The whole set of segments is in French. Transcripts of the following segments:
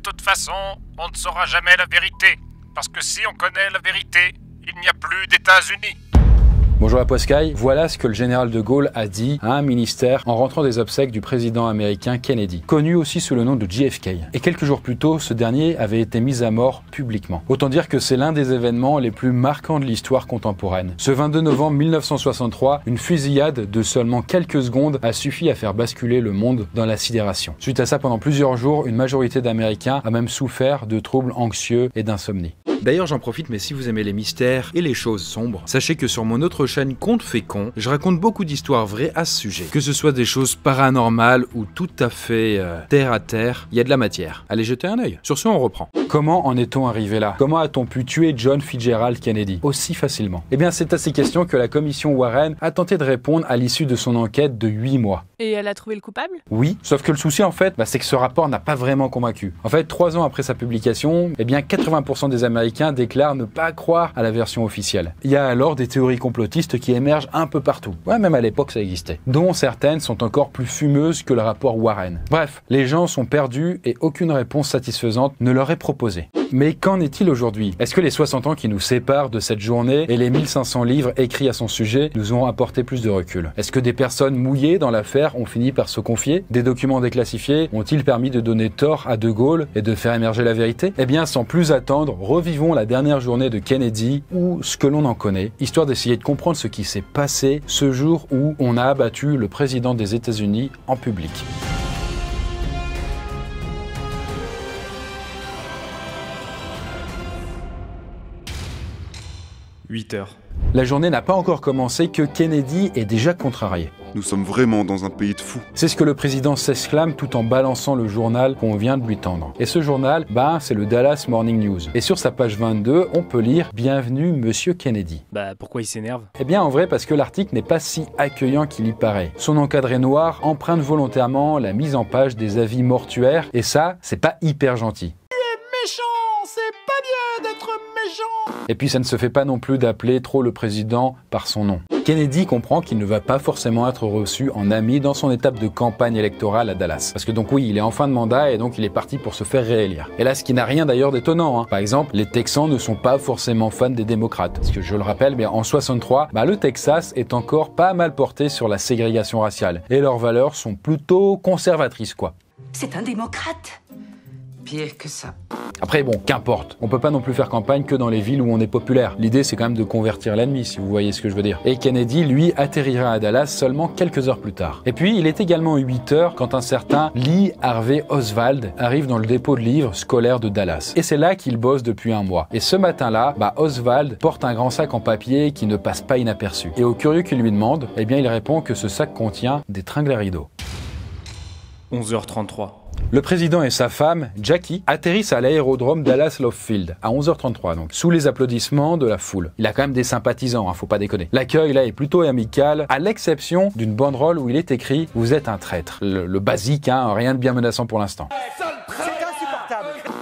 toute façon, on ne saura jamais la vérité. Parce que si on connaît la vérité, il n'y a plus d'États-Unis. Bonjour à Poscaille, voilà ce que le général de Gaulle a dit à un ministère en rentrant des obsèques du président américain Kennedy, connu aussi sous le nom de JFK. Et quelques jours plus tôt, ce dernier avait été mis à mort publiquement. Autant dire que c'est l'un des événements les plus marquants de l'histoire contemporaine. Ce 22 novembre 1963, une fusillade de seulement quelques secondes a suffi à faire basculer le monde dans la sidération. Suite à ça, pendant plusieurs jours, une majorité d'Américains a même souffert de troubles anxieux et d'insomnie. D'ailleurs, j'en profite, mais si vous aimez les mystères et les choses sombres, sachez que sur mon autre chaîne Contes fait con, je raconte beaucoup d'histoires vraies à ce sujet. Que ce soit des choses paranormales ou tout à fait terre à terre, il y a de la matière. Allez jeter un œil. Sur ce, on reprend. Comment en est-on arrivé là? Comment a-t-on pu tuer John Fitzgerald Kennedy aussi facilement? Eh bien, c'est à ces questions que la commission Warren a tenté de répondre à l'issue de son enquête de 8 mois. Et elle a trouvé le coupable? Oui, sauf que le souci en fait, c'est que ce rapport n'a pas vraiment convaincu. En fait, 3 ans après sa publication, eh bien 80% des Américains déclarent ne pas croire à la version officielle. Il y a alors des théories complotistes qui émergent un peu partout. Ouais, même à l'époque ça existait. Dont certaines sont encore plus fumeuses que le rapport Warren. Bref, les gens sont perdus et aucune réponse satisfaisante ne leur est proposée. Mais qu'en est-il aujourd'hui? Est-ce que les 60 ans qui nous séparent de cette journée et les 1500 livres écrits à son sujet nous ont apporté plus de recul? Est-ce que des personnes mouillées dans l'affaire ont fini par se confier? Des documents déclassifiés ont-ils permis de donner tort à De Gaulle et de faire émerger la vérité? Eh bien, sans plus attendre, revivons la dernière journée de Kennedy ou ce que l'on en connaît, histoire d'essayer de comprendre ce qui s'est passé ce jour où on a abattu le président des États-Unis en public. « 8 heures. La journée n'a pas encore commencé que Kennedy est déjà contrarié. Nous sommes vraiment dans un pays de fous. C'est ce que le président s'exclame tout en balançant le journal qu'on vient de lui tendre. Et ce journal, c'est le Dallas Morning News. Et sur sa page 22, on peut lire « Bienvenue Monsieur Kennedy ». Bah pourquoi il s'énerve? Eh bien en vrai parce que l'article n'est pas si accueillant qu'il y paraît. Son encadré noir emprunte volontairement la mise en page des avis mortuaires et ça, c'est pas hyper gentil. Méchant, c'est pas bien d'être méchant. Et puis ça ne se fait pas non plus d'appeler trop le président par son nom. Kennedy comprend qu'il ne va pas forcément être reçu en ami dans son étape de campagne électorale à Dallas. Parce que donc oui, il est en fin de mandat et donc il est parti pour se faire réélire. Et là, ce qui n'a rien d'ailleurs d'étonnant. Par exemple, les Texans ne sont pas forcément fans des démocrates. Parce que je le rappelle, mais en 63, le Texas est encore pas mal porté sur la ségrégation raciale. Et leurs valeurs sont plutôt conservatrices, quoi. C'est un démocrate. Pire que ça. Après bon, qu'importe, on peut pas non plus faire campagne que dans les villes où on est populaire. L'idée c'est quand même de convertir l'ennemi, si vous voyez ce que je veux dire. Et Kennedy, lui, atterrira à Dallas seulement quelques heures plus tard. Et puis, il est également 8 heures quand un certain Lee Harvey Oswald arrive dans le dépôt de livres scolaire de Dallas. Et c'est là qu'il bosse depuis 1 mois. Et ce matin-là, Oswald porte un grand sac en papier qui ne passe pas inaperçu. Et au curieux qui lui demande, eh bien il répond que ce sac contient des tringles à rideaux. 11h33. Le président et sa femme, Jackie, atterrissent à l'aérodrome Dallas Love Field, à 11h33 donc, sous les applaudissements de la foule. Il a quand même des sympathisants, faut pas déconner. L'accueil là est plutôt amical, à l'exception d'une banderole où il est écrit « Vous êtes un traître ». Le basique, rien de bien menaçant pour l'instant.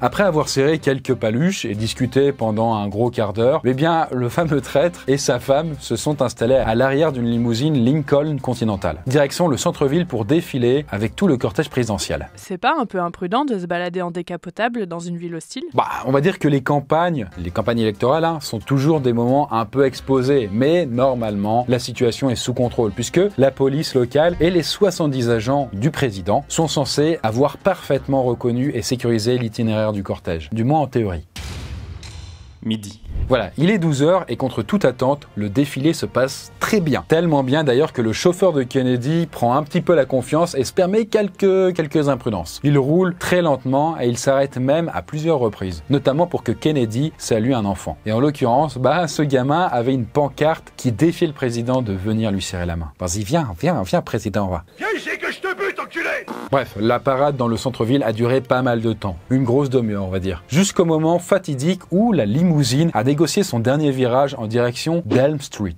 Après avoir serré quelques paluches et discuté pendant un gros quart d'heure, eh bien, le fameux traître et sa femme se sont installés à l'arrière d'une limousine Lincoln Continental. Direction le centre-ville pour défiler avec tout le cortège présidentiel. C'est pas un peu imprudent de se balader en décapotable dans une ville hostile? On va dire que les campagnes électorales, sont toujours des moments un peu exposés, mais normalement, la situation est sous contrôle, puisque la police locale et les 70 agents du président sont censés avoir parfaitement reconnu et sécurisé l'itinéraire du cortège, du moins en théorie. Midi. Voilà, il est 12h et contre toute attente, le défilé se passe très bien. Tellement bien d'ailleurs que le chauffeur de Kennedy prend un petit peu la confiance et se permet quelques imprudences. Il roule très lentement et il s'arrête même à plusieurs reprises, notamment pour que Kennedy salue un enfant. Et en l'occurrence, ce gamin avait une pancarte qui défiait le président de venir lui serrer la main. Vas-y, viens, président, va. Viens ici que je te bute, enculé. Bref, la parade dans le centre-ville a duré pas mal de temps, une grosse demi-heure on va dire, jusqu'au moment fatidique où la limousine a négocié son dernier virage en direction d'Elm Street.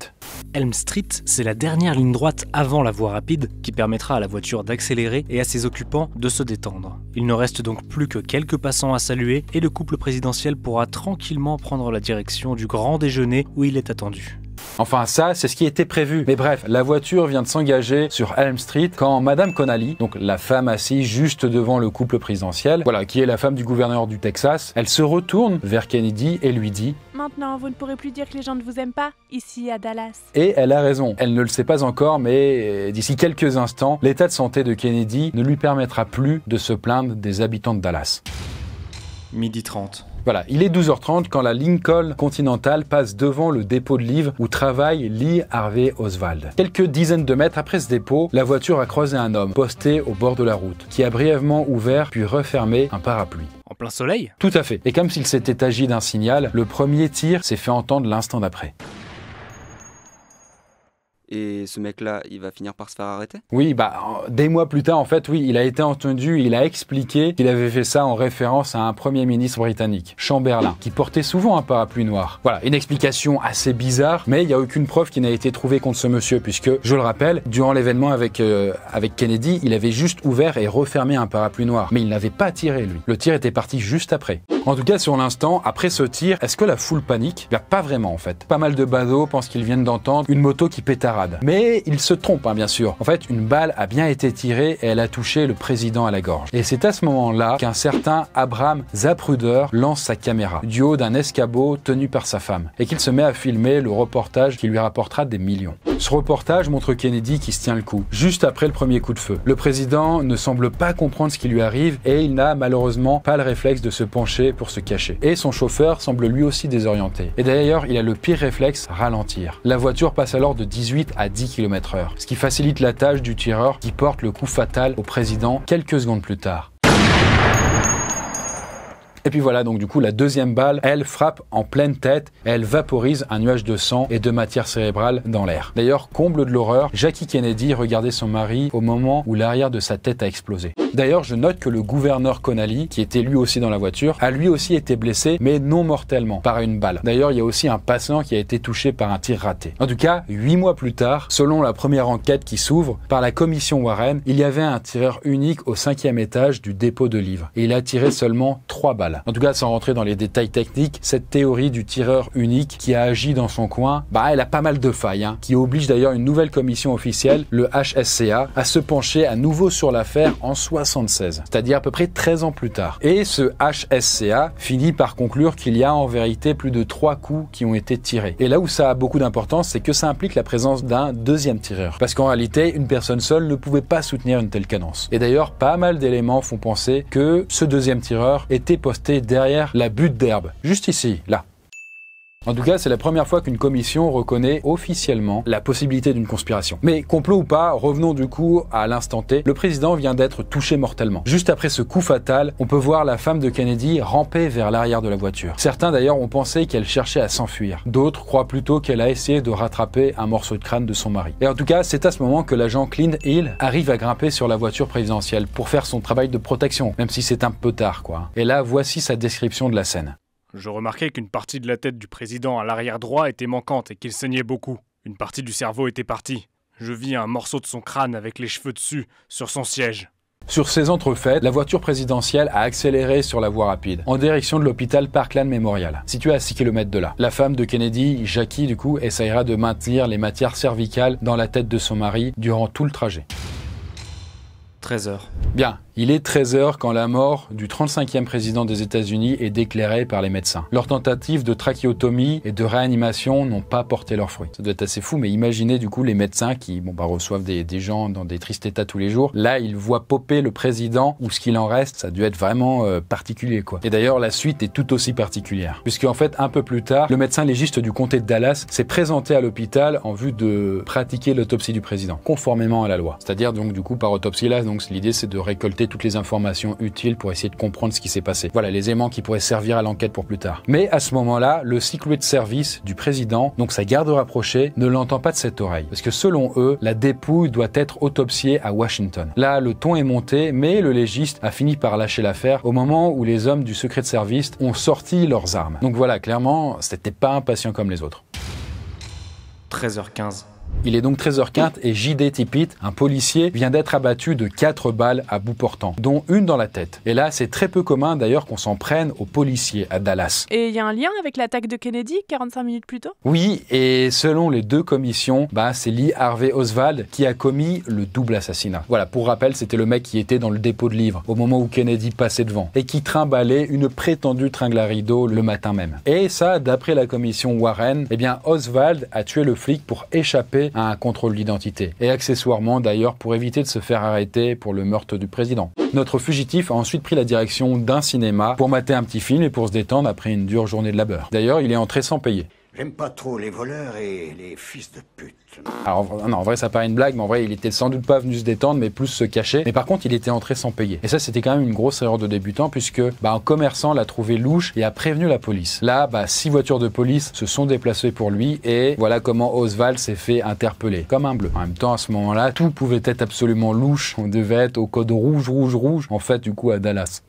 Elm Street, c'est la dernière ligne droite avant la voie rapide qui permettra à la voiture d'accélérer et à ses occupants de se détendre. Il ne reste donc plus que quelques passants à saluer et le couple présidentiel pourra tranquillement prendre la direction du grand déjeuner où il est attendu. Enfin ça, c'est ce qui était prévu. Mais bref, la voiture vient de s'engager sur Elm Street quand Madame Connally, donc la femme assise juste devant le couple présidentiel, voilà, qui est la femme du gouverneur du Texas, elle se retourne vers Kennedy et lui dit « Maintenant, vous ne pourrez plus dire que les gens ne vous aiment pas, ici à Dallas. » Et elle a raison. Elle ne le sait pas encore, mais d'ici quelques instants, l'état de santé de Kennedy ne lui permettra plus de se plaindre des habitants de Dallas. 12h30. Voilà, il est 12h30 quand la Lincoln Continental passe devant le dépôt de livres où travaille Lee Harvey Oswald. Quelques dizaines de mètres après ce dépôt, la voiture a croisé un homme posté au bord de la route, qui a brièvement ouvert puis refermé un parapluie. En plein soleil? Tout à fait. Et comme s'il s'était agi d'un signal, le premier tir s'est fait entendre l'instant d'après. Et ce mec-là, il va finir par se faire arrêter? Oui, des mois plus tard, en fait, oui, il a été entendu, il a expliqué qu'il avait fait ça en référence à un premier ministre britannique, Chamberlain, qui portait souvent un parapluie noir. Voilà, une explication assez bizarre, mais il n'y a aucune preuve qui n'a été trouvée contre ce monsieur, puisque, je le rappelle, durant l'événement avec Kennedy, il avait juste ouvert et refermé un parapluie noir, mais il n'avait pas tiré, lui. Le tir était parti juste après. En tout cas, sur l'instant, après ce tir, est-ce que la foule panique? Pas vraiment, en fait. Pas mal de badauds pensent qu'ils viennent d'entendre une moto qui pétarade. Mais ils se trompent, bien sûr. En fait, une balle a bien été tirée et elle a touché le président à la gorge. Et c'est à ce moment-là qu'un certain Abraham Zapruder lance sa caméra du haut d'un escabeau tenu par sa femme et qu'il se met à filmer le reportage qui lui rapportera des millions. Ce reportage montre Kennedy qui se tient le coup, juste après le premier coup de feu. Le président ne semble pas comprendre ce qui lui arrive et il n'a malheureusement pas le réflexe de se pencher pour se cacher. Et son chauffeur semble lui aussi désorienté. Et d'ailleurs, il a le pire réflexe, ralentir. La voiture passe alors de 18 à 10 km/h, ce qui facilite la tâche du tireur qui porte le coup fatal au président quelques secondes plus tard. Et puis voilà, donc du coup, la deuxième balle, elle frappe en pleine tête et elle vaporise un nuage de sang et de matière cérébrale dans l'air. D'ailleurs, comble de l'horreur, Jackie Kennedy regardait son mari au moment où l'arrière de sa tête a explosé. D'ailleurs, je note que le gouverneur Connally, qui était lui aussi dans la voiture, a lui aussi été blessé, mais non mortellement, par une balle. D'ailleurs, il y a aussi un passant qui a été touché par un tir raté. En tout cas, 8 mois plus tard, selon la première enquête qui s'ouvre par la commission Warren, il y avait un tireur unique au 5e étage du dépôt de livres. Et il a tiré seulement 3 balles. En tout cas, sans rentrer dans les détails techniques, cette théorie du tireur unique qui a agi dans son coin, elle a pas mal de failles, qui oblige d'ailleurs une nouvelle commission officielle, le HSCA, à se pencher à nouveau sur l'affaire en 76, c'est-à-dire à peu près 13 ans plus tard. Et ce HSCA finit par conclure qu'il y a en vérité plus de 3 coups qui ont été tirés. Et là où ça a beaucoup d'importance, c'est que ça implique la présence d'un deuxième tireur. Parce qu'en réalité, une personne seule ne pouvait pas soutenir une telle cadence. Et d'ailleurs, pas mal d'éléments font penser que ce deuxième tireur était posté derrière la butte d'herbe, juste ici, là. En tout cas, c'est la première fois qu'une commission reconnaît officiellement la possibilité d'une conspiration. Mais complot ou pas, revenons du coup à l'instant T. Le président vient d'être touché mortellement. Juste après ce coup fatal, on peut voir la femme de Kennedy ramper vers l'arrière de la voiture. Certains d'ailleurs ont pensé qu'elle cherchait à s'enfuir. D'autres croient plutôt qu'elle a essayé de rattraper un morceau de crâne de son mari. Et en tout cas, c'est à ce moment que l'agent Clint Hill arrive à grimper sur la voiture présidentielle pour faire son travail de protection, même si c'est un peu tard, quoi. Et là, voici sa description de la scène. Je remarquai qu'une partie de la tête du président à l'arrière droit était manquante et qu'il saignait beaucoup. Une partie du cerveau était partie. Je vis un morceau de son crâne avec les cheveux dessus, sur son siège. Sur ces entrefaites, la voiture présidentielle a accéléré sur la voie rapide, en direction de l'hôpital Parkland Memorial, situé à 6 km de là. La femme de Kennedy, Jackie, du coup, essaiera de maintenir les matières cervicales dans la tête de son mari durant tout le trajet. 13h. Bien, il est 13h quand la mort du 35e président des États-Unis est déclarée par les médecins. Leurs tentatives de trachéotomie et de réanimation n'ont pas porté leurs fruits. Ça doit être assez fou, mais imaginez du coup les médecins qui reçoivent des gens dans des tristes états tous les jours. Là, ils voient popper le président ou ce qu'il en reste. Ça a dû être vraiment particulier, quoi. Et d'ailleurs, la suite est tout aussi particulière. Puisque en fait, un peu plus tard, le médecin légiste du comté de Dallas s'est présenté à l'hôpital en vue de pratiquer l'autopsie du président, conformément à la loi. C'est-à-dire donc du coup par autopsie là, donc l'idée c'est de récolter toutes les informations utiles pour essayer de comprendre ce qui s'est passé. Voilà, les éléments qui pourraient servir à l'enquête pour plus tard. Mais à ce moment-là, le Secret Service du président, donc sa garde rapprochée, ne l'entend pas de cette oreille. Parce que selon eux, la dépouille doit être autopsiée à Washington. Là, le ton est monté, mais le légiste a fini par lâcher l'affaire au moment où les hommes du Secret Service ont sorti leurs armes. Donc voilà, clairement, c'était pas un patient comme les autres. 13h15. Il est donc 13h15 et J.D. Tippit, un policier, vient d'être abattu de 4 balles à bout portant, dont une dans la tête. Et là, c'est très peu commun d'ailleurs qu'on s'en prenne aux policiers à Dallas. Et il y a un lien avec l'attaque de Kennedy 45 minutes plus tôt? Oui, et selon les deux commissions, c'est Lee Harvey Oswald qui a commis le double assassinat. Voilà, pour rappel, c'était le mec qui était dans le dépôt de livres au moment où Kennedy passait devant et qui trimballait une prétendue tringle à rideau le matin même. Et ça, d'après la commission Warren, Oswald a tué le flic pour échapper à un contrôle d'identité. Et accessoirement d'ailleurs pour éviter de se faire arrêter pour le meurtre du président. Notre fugitif a ensuite pris la direction d'un cinéma pour mater un petit film et pour se détendre après une dure journée de labeur. D'ailleurs, il est entré sans payer. J'aime pas trop les voleurs et les fils de pute. Alors non, en vrai ça paraît une blague, mais en vrai il était sans doute pas venu se détendre, mais plus se cacher. Mais par contre il était entré sans payer. Et ça c'était quand même une grosse erreur de débutant, puisque un commerçant l'a trouvé louche et a prévenu la police. Là, 6 voitures de police se sont déplacées pour lui et voilà comment Oswald s'est fait interpeller, comme un bleu. En même temps à ce moment-là, tout pouvait être absolument louche. On devait être au code rouge, en fait du coup à Dallas.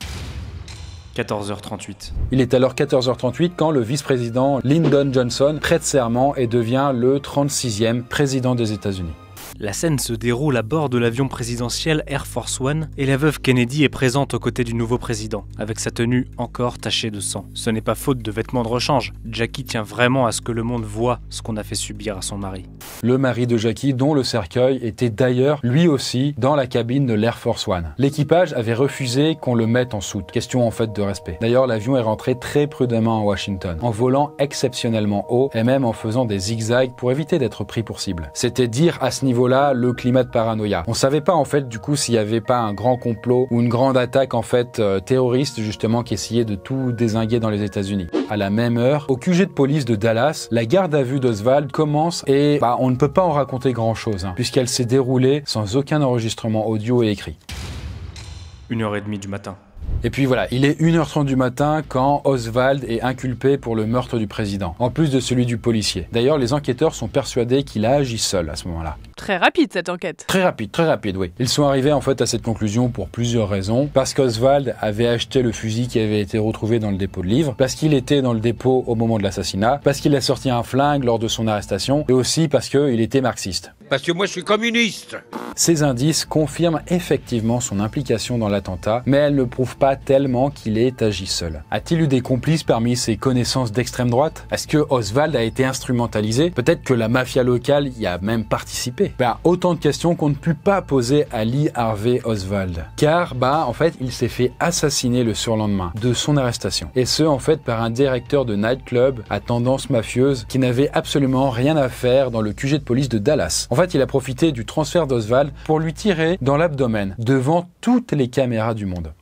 14h38. Il est alors 14h38 quand le vice-président Lyndon Johnson prête serment et devient le 36e président des États-Unis. La scène se déroule à bord de l'avion présidentiel Air Force One et la veuve Kennedy est présente aux côtés du nouveau président, avec sa tenue encore tachée de sang. Ce n'est pas faute de vêtements de rechange. Jackie tient vraiment à ce que le monde voie ce qu'on a fait subir à son mari. Le mari de Jackie, dont le cercueil était d'ailleurs lui aussi dans la cabine de l'Air Force One. L'équipage avait refusé qu'on le mette en soute. Question en fait de respect. D'ailleurs, l'avion est rentré très prudemment à Washington, en volant exceptionnellement haut et même en faisant des zigzags pour éviter d'être pris pour cible. C'était dire à ce niveau-là le climat de paranoïa. On savait pas en fait du coup s'il y avait pas un grand complot ou une grande attaque en fait terroriste justement qui essayait de tout dézinguer dans les États-Unis. À la même heure, au QG de police de Dallas, la garde à vue d'Oswald commence et on ne peut pas en raconter grand-chose puisqu'elle s'est déroulée sans aucun enregistrement audio et écrit. 1h30 du matin. Et puis voilà, il est 1h30 du matin quand Oswald est inculpé pour le meurtre du président, en plus de celui du policier. D'ailleurs, les enquêteurs sont persuadés qu'il a agi seul à ce moment-là. Très rapide cette enquête. Très rapide, oui. Ils sont arrivés en fait à cette conclusion pour plusieurs raisons. Parce qu'Oswald avait acheté le fusil qui avait été retrouvé dans le dépôt de livres, parce qu'il était dans le dépôt au moment de l'assassinat, parce qu'il a sorti un flingue lors de son arrestation, et aussi parce qu'il était marxiste. Parce que moi je suis communiste. Ces indices confirment effectivement son implication dans l'attentat, mais elles ne prouvent pas tellement qu'il ait agi seul. A-t-il eu des complices parmi ses connaissances d'extrême droite? Est-ce que Oswald a été instrumentalisé? Peut-être que la mafia locale y a même participé. Autant de questions qu'on ne peut pas poser à Lee Harvey Oswald. Car, en fait, il s'est fait assassiner le surlendemain de son arrestation. Et ce, en fait, par un directeur de nightclub à tendance mafieuse qui n'avait absolument rien à faire dans le QG de police de Dallas. En fait, il a profité du transfert d'Oswald pour lui tirer dans l'abdomen devant toutes les caméras du monde.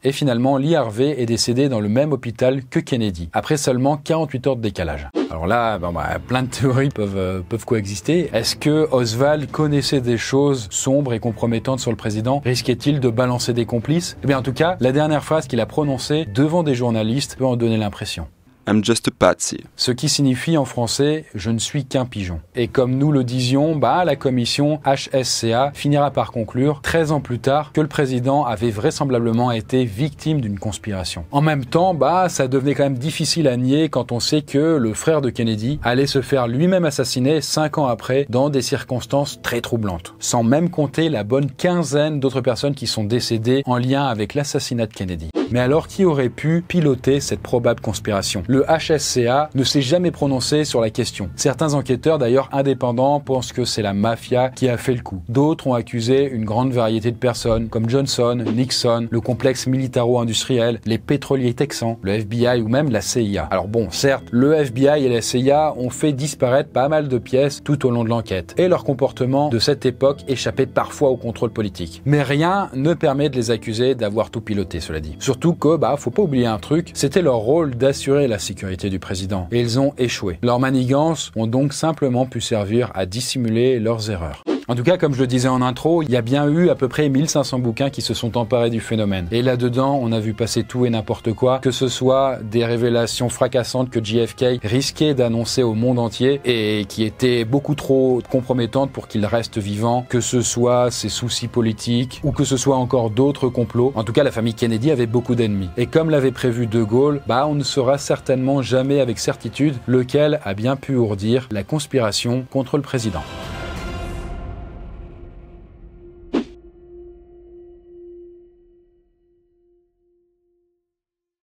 Et finalement, Lee Harvey est décédé dans le même hôpital que Kennedy, après seulement 48 heures de décalage. Alors là, plein de théories peuvent coexister. Est-ce que Oswald connaissait des choses sombres et compromettantes sur le président? Risquait-il de balancer des complices? En tout cas, la dernière phrase qu'il a prononcée devant des journalistes peut en donner l'impression. I'm just a patsy. Ce qui signifie en français « je ne suis qu'un pigeon ». Et comme nous le disions, la commission HSCA finira par conclure 13 ans plus tard que le président avait vraisemblablement été victime d'une conspiration. En même temps, ça devenait quand même difficile à nier quand on sait que le frère de Kennedy allait se faire lui-même assassiner 5 ans après dans des circonstances très troublantes. Sans même compter la bonne quinzaine d'autres personnes qui sont décédées en lien avec l'assassinat de Kennedy. Mais alors, qui aurait pu piloter cette probable conspiration? Le HSCA ne s'est jamais prononcé sur la question. Certains enquêteurs, d'ailleurs indépendants, pensent que c'est la mafia qui a fait le coup. D'autres ont accusé une grande variété de personnes, comme Johnson, Nixon, le complexe militaro-industriel, les pétroliers texans, le FBI ou même la CIA. Alors certes, le FBI et la CIA ont fait disparaître pas mal de pièces tout au long de l'enquête, et leur comportement de cette époque échappait parfois au contrôle politique. Mais rien ne permet de les accuser d'avoir tout piloté, cela dit. Surtout que, faut pas oublier un truc, c'était leur rôle d'assurer la sécurité du président. Et ils ont échoué. Leurs manigances ont donc simplement pu servir à dissimuler leurs erreurs. En tout cas, comme je le disais en intro, il y a bien eu à peu près 1500 bouquins qui se sont emparés du phénomène. Et là-dedans, on a vu passer tout et n'importe quoi, que ce soit des révélations fracassantes que JFK risquait d'annoncer au monde entier et qui étaient beaucoup trop compromettantes pour qu'il reste vivant, que ce soit ses soucis politiques ou que ce soit encore d'autres complots. En tout cas, la famille Kennedy avait beaucoup d'ennemis. Et comme l'avait prévu De Gaulle, on ne saura certainement jamais avec certitude lequel a bien pu ourdir la conspiration contre le président.